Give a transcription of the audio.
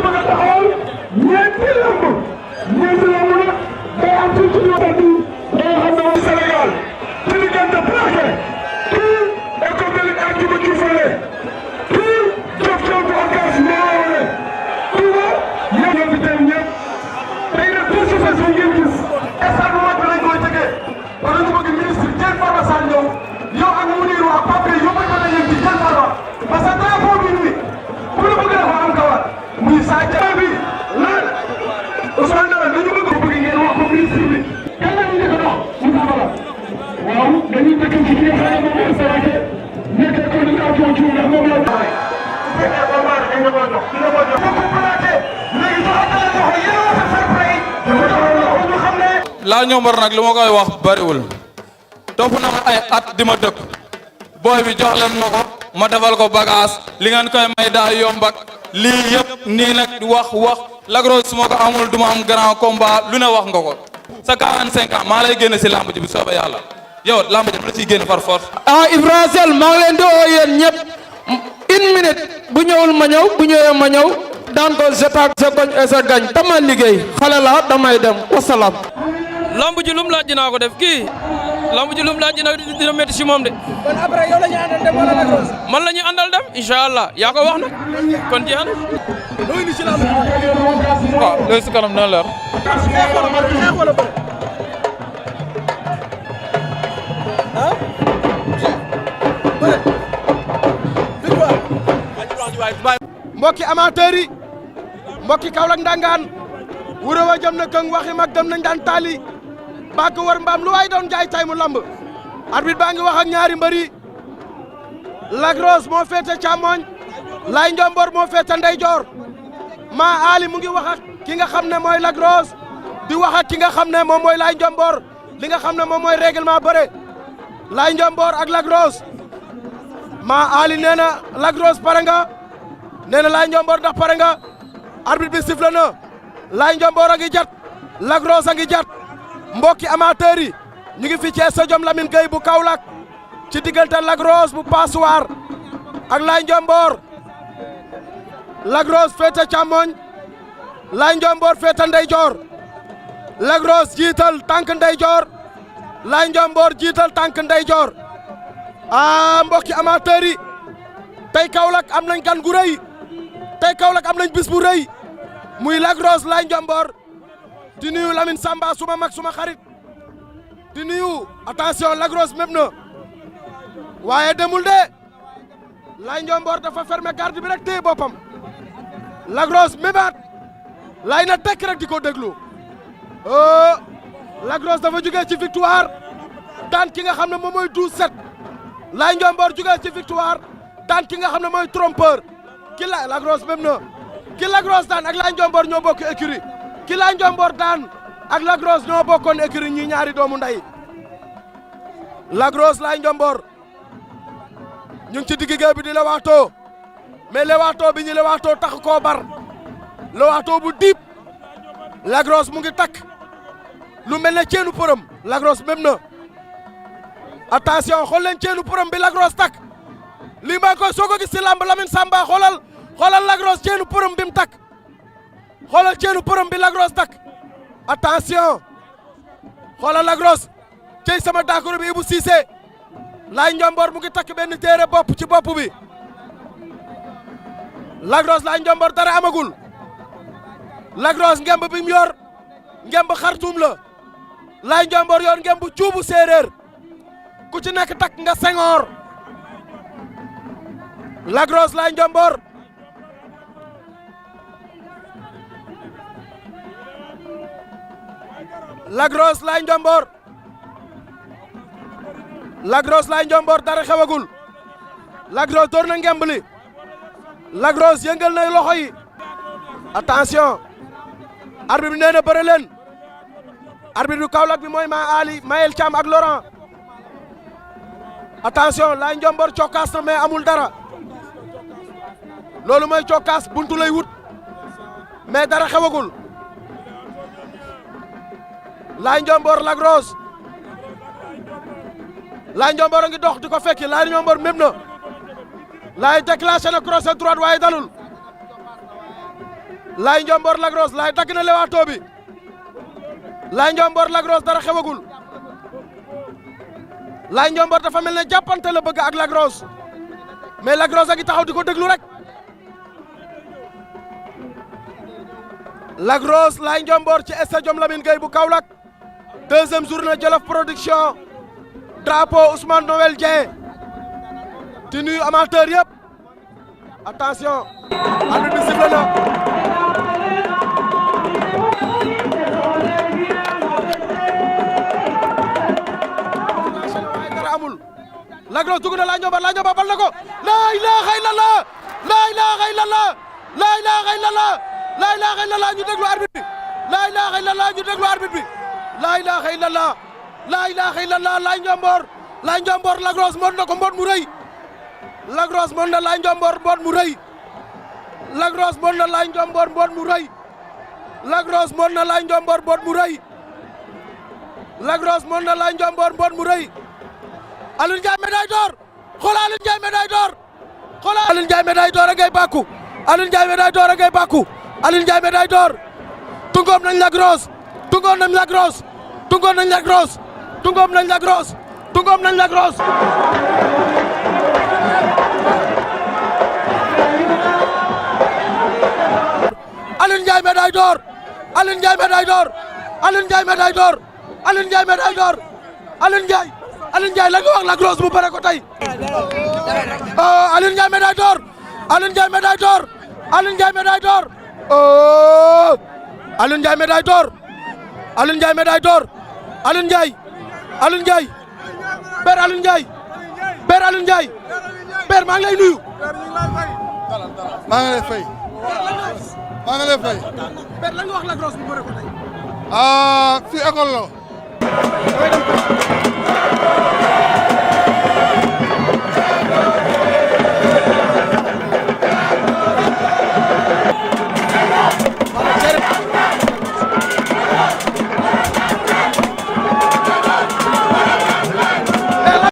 bëgg a taxawal ñeenti lamb nag day am ci suñu wàll bi day xam ne mooy Sénégal ci diggante plaqué kii école de lutte ak Djibo Dioufale kii Diop Diop bu Ocass Mawone Touba ñëpp fi teew ñëpp tey nag tout ce fait ngeen gis stade bu mag bi lañ koy tëggee parce que ñu bëgg ministre Diène Farba Sall ñëw yow ak Mounirou ak Pape yóbbal ma leen ci Diène Farba parce que drapeau bi nii ku la bëgg dafa am kawar muy saa jaay bi lan Ousmane Dara dañu bëgg ngeen wax ko ministre bi kan la ñu njëkk a dox Moussa Bala waaw dañuy dëkk ci ki nga xam ne moom mooy Saraké nekk coordinateur ci ndax moom la laa ñombor nag lu ma koy wax bariwul topp na ma ay at di ma dëkk booy bi jox leen ma ko ma defal ko bagage li ngeen koy may daa yomb ak lii yëpp nii nag wax Lac Rose su ma ko amul du ma am grand combat lu ne wax nga ko sa 45 ans maa lay génne si lamb ji bi soobee yàlla yow lamb ji ma la ciy génne par force. Ibra Sel maa ngi leen di woo yéen ñëpp une minute bu ñëwul ma ñëw bu ñëwee ma ñëw daan ko jetaak sa koñ et sa gañ tama liggéey xale la damay dem wasalaam. lamb ji lum laaj dinaa ko def kii lamb ji lum laaj dina métti si moom de. kon après yow la ñu àndal dem wala Lac Rose. man la ñu àndal dem incha allah yaa ko wax nag kon jeex na. loo indi ci lamb. waaw loolu si kanam dina leer. mbokki amateur yi mbokki Kaolack ndangaan wuro wa jëm na këng waxi mag dem nañ daan taali bàkk war mbaam lu waay doon jaay tay mu lamb arbitre baa ngi wax ak ñaari mbëri Lac Rose moo féete càmmoñ Laye Ndiombor moo féete ndeyjoor maa Ali mu ngi wax ak ki nga xam ne mooy Lac Rose di wax ak ki nga xam ne moom mooy Laye Ndiombor li nga xam ne moom mooy règlement bëre Laye Ndiombor ak Lac Rose maa Ali nee na Lac Rose pare nga nee na Laye Ndiombor ndax pare nga arbitre bi sifflé na Laye Ndiombor a ngi jat Lac Rose a ngi jat mbokki amateur yi ñu ngi fi ci stade Lamine Gueye bu Kaolack ci diggante Lac Rose bu Passoir ak Laye Ndiombor Lac Rose féete càmmoñ Laye Ndiombor féete ndeyjoor Lac Rose jiital tànk ndeyjoor Laye Ndiombor jiital tànk ndeyjoor mbokki amateur yi tey Kaolack am nañ gan gu rëy tey Kaolack am nañ bis bu rëy muy Lac Rose Laye Ndiombor di nuyu Lamine Samba suma mag suma xarit di nuyu attention Lac Rose mépp na waaye demul de Laye Ndiombor dafa fermer garde bi rek téye boppam Lac Rose mébaat Laye na tekk rek di ko déglu Lac Rose dafa jógee ci victoire daan ki nga xam ne moom mooy 12-7 Laye Ndiombor jógee ci victoire daan ki nga xam ne mooy trompeur ki Lac Rose mépp na ki Lac Rose daan ak Laye Ndiombor ñoo bokk écurie ki Laye Ndiombor daan ak Lac Rose ñoo bokkoon écurie ñi ñaari doomu ndey Lac Rose Laye Ndiombor ñu ngi ci digg géew bi di lewaatoo mais lewaatoo bi ñu lewaatoo tax koo bar lewaatoo bu diib Lac Rose mu ngi takk lu mel ne ceenu përëm Lac Rose même na attention xool leen ceenu përëm bi Lac Rose takk lii maa ngi koy soog a gis ci lamb Lamine Samba xoolal Lac Rose ceenu përëm bi mu takk xoolal ceenu përëm bi Lac Rose takk attention xoolal Lac Rose cey sama daakoro bi Ibou Cissé Laye Ndiombor mu ngi takk benn téere bopp ci bopp bi Lac Rose Laye Ndiombor dara amagul Lac Rose ngemb bi mu yor ngemb xartum la Laye Ndiombor yor ngemb cuubu séeréer ku ci nekk takk nga sengoor Lac Rose Laye Ndiombor Lac Rose Laye Ndiombor Lac Rose Laye Ndiombor dara xewagul Lac Rose door na ngemb li Lac Rose yëngal na loxo yi attention arbitre bi nee na bëre leen arbitre bu Kaolack bi mooy Ma Ali Mayel Thiam ak Laurent attention Laye Ndiombor cokkaas na mais amul dara loolu mooy cokkaas buntu lay wut mais dara xewagul Laye Ndiombor Lac Rose Laye Ndiombor a ngi dox di ko fekki Laye Ndiombor même na Laye déclenché na crochet droite waaye dalul Laye Ndiomboor Lac Rose Laye dagg na lewaatoo bi Laye Ndiomboor Lac Rose dara xewagul Laye Ndiomboor dafa mel ne jàppante la bëgg ak Lac Rose mais Lac Rose a ngi taxaw di ko déglu rek Lac Rose Laye Ndiomboor ci stade Lamine Gueye bu Kaolack deuxième journée Jolof Production drapeau Ousmane Noël Dieng di nuyu amateur yëpp attention arbitre bi sifflé na dara amul Lac Rose dugg na Laye Ndiomboor bal na ko la ilaha illallah la ilaha illallah la ilaha illallah la ilaha illallah ñu déglu arbitre bi la ilaha illallah ñu déglu arbitre bi la ilaha illallah la ilaha illallah Laye Ndiomboor Lac Rose mën na ko mboot mu rëy Lac Rose mën na Laye Ndiomboor mboot mu rëy Lac Rose mën na Laye Ndiomboor mboot mu rëy Lac Rose mën na Laye Ndiomboor mboot mu rëy Lac Rose mën na Laye Ndiomboor mboot mu rëy Alioune Ndiaye médaille d'or xoolal Alioune Ndiaye médaille d'or xoolal Alioune Ndiaye médaille d'or a ngay bàkku Alioune Ndiaye médaille d'or a ngay bàkku Alioune Ndiaye médaille d'or tungoom nañ Lac Rose tungoom nañ Lac Rose tungoom nañ Lac Rose tungoom nañ Lac Rose tungoom nañ Lac Rose Alioune Ndiaye médaille d'or Alioune Ndiaye médaille d'or Alioune Ndiaye médaille d'or Alioune Ndiaye médaille d'or Alioune Ndiaye la nga wax Lac Rose mu bare ko tey Alioune Ndiaye médaille d'or Alioune Ndiaye médaille d'or Alioune Ndiaye médaille d'or Alioune Ndiaye médaille d'or Alioune Ndiaye médaille d'or Alioune Ndiaye Père Alioune Ndiaye Père Alioune Ndiaye Père maa ngi lay nuyu maa ngi lay fay maa ngi lay fay Père la nga wax Lac Rose mu bare ko tey fii école la